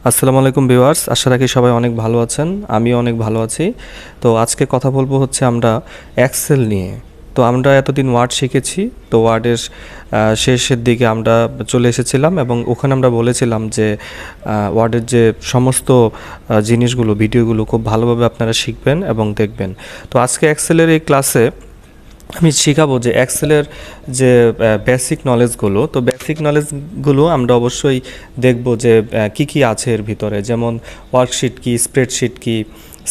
আসসালামু আলাইকুম ভিউয়ার্স, আশা রাখি সবাই অনেক ভালো আছেন। আমিও অনেক ভালো আছি। তো আজকে কথা বলবো হচ্ছে আমরা এক্সেল নিয়ে। তো আমরা এতদিন ওয়ার্ড শিখেছি। তো ওয়ার্ডের শেষের দিকে আমরা চলে এসেছিলাম এবং ওখানে আমরা বলেছিলাম যে ওয়ার্ডের যে সমস্ত জিনিসগুলো, ভিডিওগুলো খুব ভালোভাবে আপনারা শিখবেন এবং দেখবেন। তো আজকে এক্সেলের এই ক্লাসে আমি শেখাবো যে এক্সেলের যে বেসিক নলেজগুলো, তো বেসিক নলেজগুলো আমরা অবশ্যই দেখব যে কি কি আছে এর ভিতরে, যেমন ওয়ার্কশিট কি, স্প্রেডশিট কি,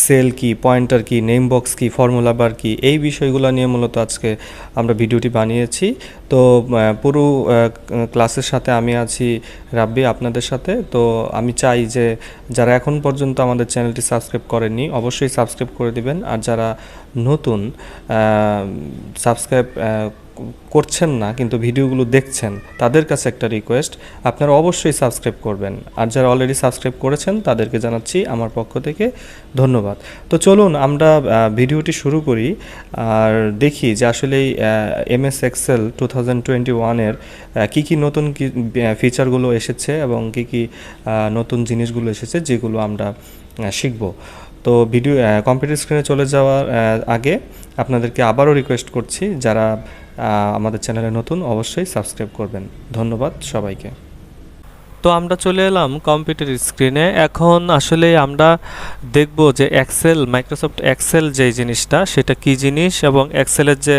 সেল কি, পয়েন্টার কি, নেম বক্স কি, ফর্মুলা বার কি, এই বিষয়গুলো নিয়ে মূলত আজকে আমরা ভিডিওটি বানিয়েছি। তো পুরো ক্লাসের সাথে আমি আছি রাব্বি আপনাদের সাথে। তো আমি চাই যে যারা এখন পর্যন্ত আমাদের চ্যানেলটি সাবস্ক্রাইব করেননি অবশ্যই সাবস্ক্রাইব করে দিবেন, আর যারা নতুন সাবস্ক্রাইব করছেন না কিন্তু ভিডিওগুলো দেখছেন তাদের কাছে একটা রিকোয়েস্ট, আপনারা অবশ্যই সাবস্ক্রাইব করবেন। আর যারা অলরেডি সাবস্ক্রাইব করেছেন তাদেরকে জানাচ্ছি আমার পক্ষ থেকে ধন্যবাদ। তো চলুন আমরা ভিডিওটি শুরু করি আর দেখি যে আসলে এমএস এক্সেল 2021-এর কী কী নতুন ফিচারগুলো এসেছে এবং কী কী নতুন জিনিসগুলো এসেছে যেগুলো আমরা শিখব। তো ভিডিও কম্পিউটার স্ক্রিনে চলে যাওয়ার আগে আপনাদেরকে আবারও রিকোয়েস্ট করছি, যারা আমাদের চ্যানেলে নতুন অবশ্যই সাবস্ক্রাইব করবেন। ধন্যবাদ সবাইকে। তো আমরা চলে এলাম কম্পিউটার স্ক্রিনে। এখন আসলে আমরা দেখব যে মাইক্রোসফট এক্সেল যে জিনিসটা সেটা কি জিনিস এবং এক্সেলের যে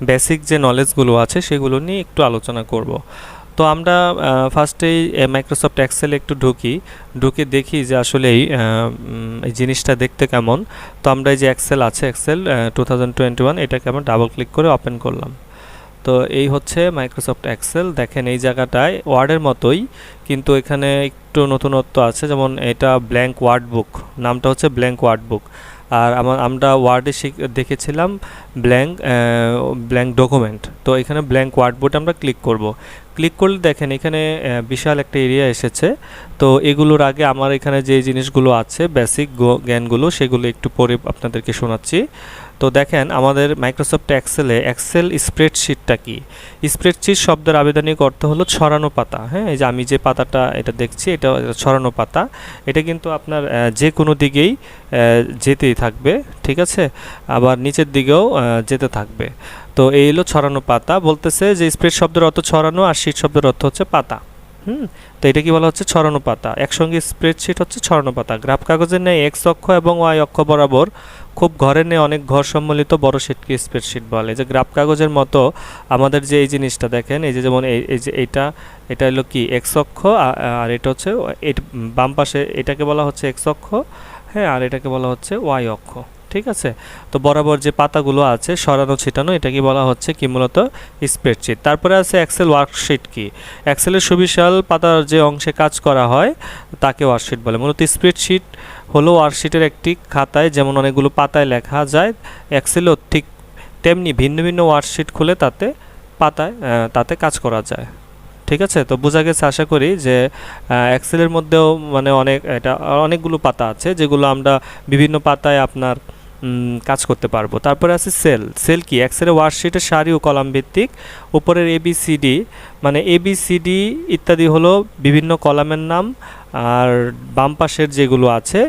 বেসিক যে নলেজগুলো আছে সেগুলো নিয়ে একটু আলোচনা করব। তো আমরা ফার্স্টেই মাইক্রোসফট এক্সেলে একটু ঢুকে দেখি যে আসলে এই জিনিসটা দেখতে কেমন। তো আমরা এই যে এক্সেল 2021 এটাকে আমরা ডাবল ক্লিক করে ওপেন করলাম। তো এই হচ্ছে মাইক্রোসফট এক্সেল। দেখেন এই জায়গাটায় ওয়ার্ডের মতোই কিন্তু এখানে একটু নতুনত্ব আছে, যেমন এটা ব্ল্যাঙ্ক ওয়ার্ড বুক, নামটা হচ্ছে ব্ল্যাঙ্ক ওয়ার্ড বুক। আর আমরা ওয়ার্ডে দেখেছিলাম ব্ল্যাঙ্ক ডকুমেন্ট। তো এখানে ব্ল্যাঙ্ক ওয়ার্ড বুক আমরা ক্লিক করলে দেখেন এখানে বিশাল একটা এরিয়া এসেছে। তো এগুলোর আগে আমার এখানে যে জিনিসগুলো আছে বেসিক জ্ঞানগুলো সেগুলো একটু পরে আপনাদেরকে শোনাচ্ছি। তো দেখেন আমাদের মাইক্রোসফট এক্সেলে এক্সেল স্প্রেডশিটটা কি। স্প্রেডশিট শব্দের আবেদনিক অর্থ হলো ছড়ানো পাতা। হ্যাঁ, এই যে আমি যে পাতাটা এটা দেখছি এটা ছড়ানো পাতা। এটা কিন্তু আপনার যে কোনো দিকেই যেতেই থাকবে, ঠিক আছে, আবার নিচের দিকেও যেতে থাকবে। তো এই হলো ছড়ানো পাতা। বলতেছে যে স্প্রেড শব্দের অর্থ ছড়ানো আর শিট শব্দের অর্থ হচ্ছে পাতা। তো এটা কি বলা হচ্ছে? ছড়ানো পাতা। একসঙ্গে স্প্রেডশিট হচ্ছে ছড়ানো পাতা। গ্রাফ কাগজের ন্যায় এক্স অক্ষ এবং ওয়াই অক্ষ বরাবর খুব ঘরের ন্যায় অনেক ঘর সম্মিলিত বড় শিটকে স্প্রেডশিট বলে। যে গ্রাফ কাগজের মতো আমাদের যে এই জিনিসটা দেখেন, এই যে যেমন এই যে এটা হলো কি এক্স অক্ষ, আর এটা হচ্ছে বাম পাশে এটাকে বলা হচ্ছে এক্স অক্ষ, হ্যাঁ, আর এটাকে বলা হচ্ছে ওয়াই অক্ষ, ঠিক আছে। তো বরাবর যে পাতাগুলো আছে সরানো ছিটানো এটাকে বলা হচ্ছে কি মূলত স্প্রেডশিট। তারপরে আছে এক্সেল ওয়ার্কশিট কি। এক্সেলের সুবিশাল পাতার যে অংশে কাজ করা হয় তাকে ওয়ার্কশিট বলে। মূলত স্প্রেডশিট হলো ওয়ার্কশিটের একটি খাতায় যেমন অনেকগুলো পাতায় লেখা যায়, এক্সেলও ঠিক তেমনি ভিন্ন ভিন্ন ওয়ার্কশিট খুলে তাতে কাজ করা যায়, ঠিক আছে। তো বোঝা গেছে আশা করি যে এক্সেলের মধ্যেও মানে অনেকগুলো পাতা আছে যেগুলো আমরা বিভিন্ন পাতায় আপনার কাজ করতে পারবো। তারপরে আছে সেল কি। এক্সেলের ওয়ার্কশিটের সারি ও কলাম ভিত্তিক। উপরের এবিসিডি মানে এবিসিডি ইত্যাদি হলো বিভিন্ন কলামের নাম, আর বাম পাশের যেগুলো আছে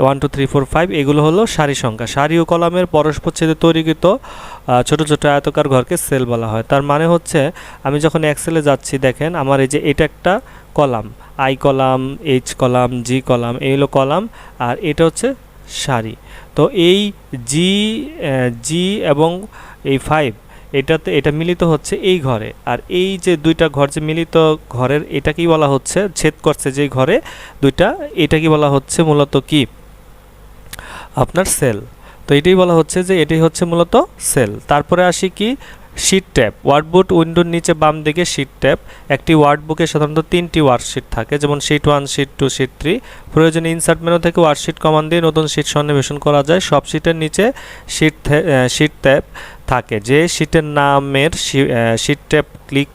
1 2 3 4 5 এগুলো হলো সারি সংখ্যা। সারি ও কলামের পরস্পর ছেদে তৈরিকৃত ছোট ছোট আয়তাকার ঘরকে সেল বলা হয়। তার মানে হচ্ছে আমি যখন এক্সেলে যাচ্ছি দেখেন আমার এই যে এটা একটা column, I column, H column, G column, এই হলো কলাম, আর এটা হচ্ছে সারি। তো এই জি এবং এই 5 এটা মিলিত হচ্ছে এই ঘরে, আর এই যে দুইটা ঘর যে মিলিত ঘরের এটাকেই বলা হচ্ছে ছেদ করছে যেই ঘরে দুইটা, এটাকে বলা হচ্ছে মূলত কি আপনার সেল। তো এটাই বলা হচ্ছে যে এটাই হচ্ছে মূলত সেল। তারপরে আসি কি শিট ট্যাব। ওয়ার্ডবুক উইন্ডোর নিচে বাম দিকে শিট ট্যাব। একটি ওয়ার্ডবুকে সাধারণত 3টি ওয়ার্কশিট থাকে, যেমন শিট 1, শিট 2, শিট 3। প্রয়োজনে ইনসার্ট মেনু থেকে ওয়ার্কশিট কমান্ড দিয়ে নতুন শিট সন্নিবেশন করা যায়। সব শিটের নিচে শিট ট্যাব থাকে। যে শিটের নামের শিট ট্যাব ক্লিক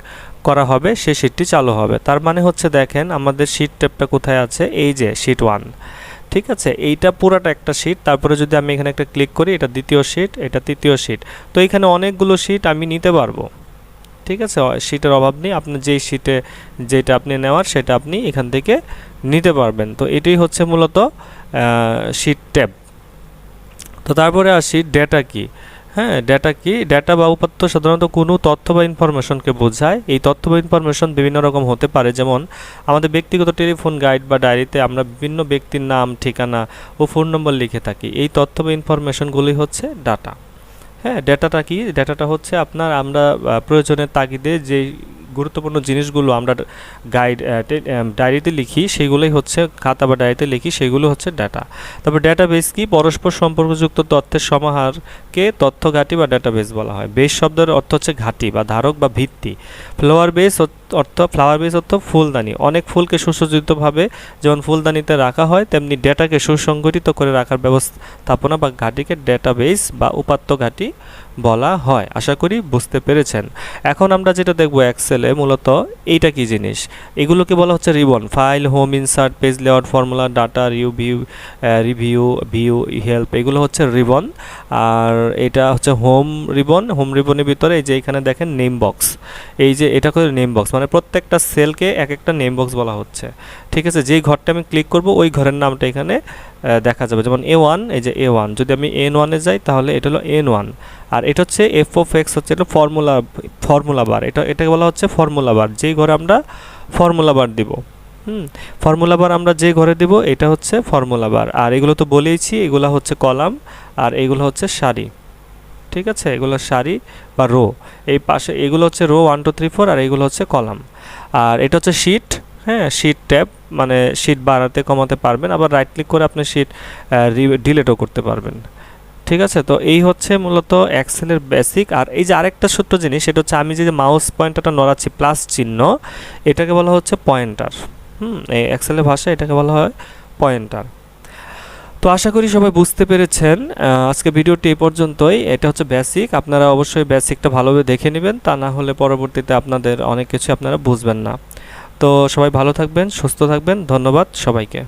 করা হবে সেই শিটটি চালু হবে। তার মানে হচ্ছে দেখেন আমাদের শিট ট্যাবটা কোথায় আছে, এই যে শিট 1, ঠিক আছে। এইটা পুরাটা একটা শিট। তারপরে যদি আমি এখানে একটা ক্লিক করি এটা দ্বিতীয় শিট, এটা তৃতীয় শিট। তো এখানে অনেকগুলো শিট আমি নিতে পারবো, ঠিক আছে। শিটের অভাব নেই, আপনার যেই শিটে যেটা আপনি নেওয়ার সেটা আপনি এখান থেকে নিতে পারবেন। তো এটাই হচ্ছে মূলত শিট ট্যাব। তো তারপরে আসি ডেটা কি। হ্যাঁ, ডেটা কি? ডেটা বা উপাত্ত সাধারণত কোনো তথ্য বা ইনফরমেশনকে বোঝায়। এই তথ্য বা ইনফরমেশন বিভিন্ন রকম হতে পারে, যেমন আমাদের ব্যক্তিগত টেলিফোন গাইড বা ডায়েরিতে আমরা বিভিন্ন ব্যক্তির নাম, ঠিকানা ও ফোন নম্বর লিখে থাকি। এই তথ্য বা ইনফরমেশনগুলি হচ্ছে ডাটা। হ্যাঁ, ডেটাটা কি? ডেটাটা হচ্ছে আমরা প্রয়োজনের তাগিদে যেই গুরুত্বপূর্ণ জিনিসগুলো আমরা ডায়েরিতে লিখি, সেগুলোই হচ্ছে খাতা বা ডায়েরিতে লিখি, সেগুলো হচ্ছে ডাটা। তারপর ডাটাবেস কি? পরস্পর সম্পর্কযুক্ত তথ্যের সমাহারকে তথ্য ঘাঁটি বা ডাটাবেস বলা হয়। বেস শব্দের অর্থ হচ্ছে ঘাঁটি বা ধারক বা ভিত্তি। ফ্লাওয়ার বেস অর্থ ফুলদানি। অনেক ফুলকে সুসজ্জিতভাবে যেমন ফুলদানিতে রাখা হয়, তেমনি ডেটাকে সুসংগঠিত করে রাখার ব্যবস্থাপনা বা ঘাঁটিকে ডেটাবেস বা উপাত্ত ঘাঁটি বলা হয়। আশা করি বুঝতে পেরেছেন। এখন আমরা যেটা দেখব এক্সেলে, মূলত এইটা কি জিনিস? এগুলোকে বলা হচ্ছে ribbon. File, home, insert, page layout, formula, data, review, view, help, এগুলো হচ্ছে রিবন। আর এটা হচ্ছে হোম রিবন। হোম রিবনের ভিতরে এই যে এখানে দেখেন নেম বক্স, এই যে এটা করে নেম বক্স, মানে প্রত্যেকটা সেলকে এক একটা নেম বক্স বলা হচ্ছে। ঠিক আছে, যেই ঘরটা আমি ক্লিক করব ওই ঘরের নামটা এখানে দেখা যাবে। যেমন A1, এই যে A1, যদি আমি N1-এ যাই তাহলে এটা হলো N1। আর এটা হচ্ছে f(x) হচ্ছে এটা ফর্মুলা বার। এটাকে বলা হচ্ছে ফর্মুলা বার, যেই ঘরে আমরা ফর্মুলা বার দিব। ফর্মুলা বার আমরা যে ঘরে দিব এটা হচ্ছে ফর্মুলা বার। আর এগুলো তো বলেইছি, এগুলো হচ্ছে কলাম আর এগুলো হচ্ছে সারি। ঠিক আছে, এগুলো সারি বা রো। এই পাশে এগুলো হচ্ছে রো 1 2 3 4, আর এগুলো হচ্ছে কলাম। আর এটা হচ্ছে শিট। হ্যাঁ, শিট ট্যাব, মানে শিট বাড়াতে কমাতে পারবেন, আবার রাইট ক্লিক করে আপনি শিট ডিলিটও করতে পারবেন। ঠিক আছে, তো এই হচ্ছে মূলত এক্সেলের বেসিক। আর এই যে আরেকটা ছোট্ট জিনিস, সেটা হচ্ছে আমি যে মাউস পয়েন্টারটা নড়াচ্ছি প্লাস চিহ্ন, এটাকে বলা হচ্ছে পয়েন্টার। এই এক্সেলের ভাষায় এটাকে বলা হয় পয়েন্টার। তো আশা করি সবাই বুঝতে পেরেছেন। আজকে ভিডিওটি এই পর্যন্তই। এটা হচ্ছে বেসিক, আপনারা অবশ্যই বেসিকটা ভালোভাবে দেখে নেবেন, তা না হলে পরবর্তীতে আপনাদের অনেক কিছু আপনারা বুঝবেন না। তো সবাই ভালো থাকবেন, সুস্থ থাকবেন। ধন্যবাদ সবাইকে।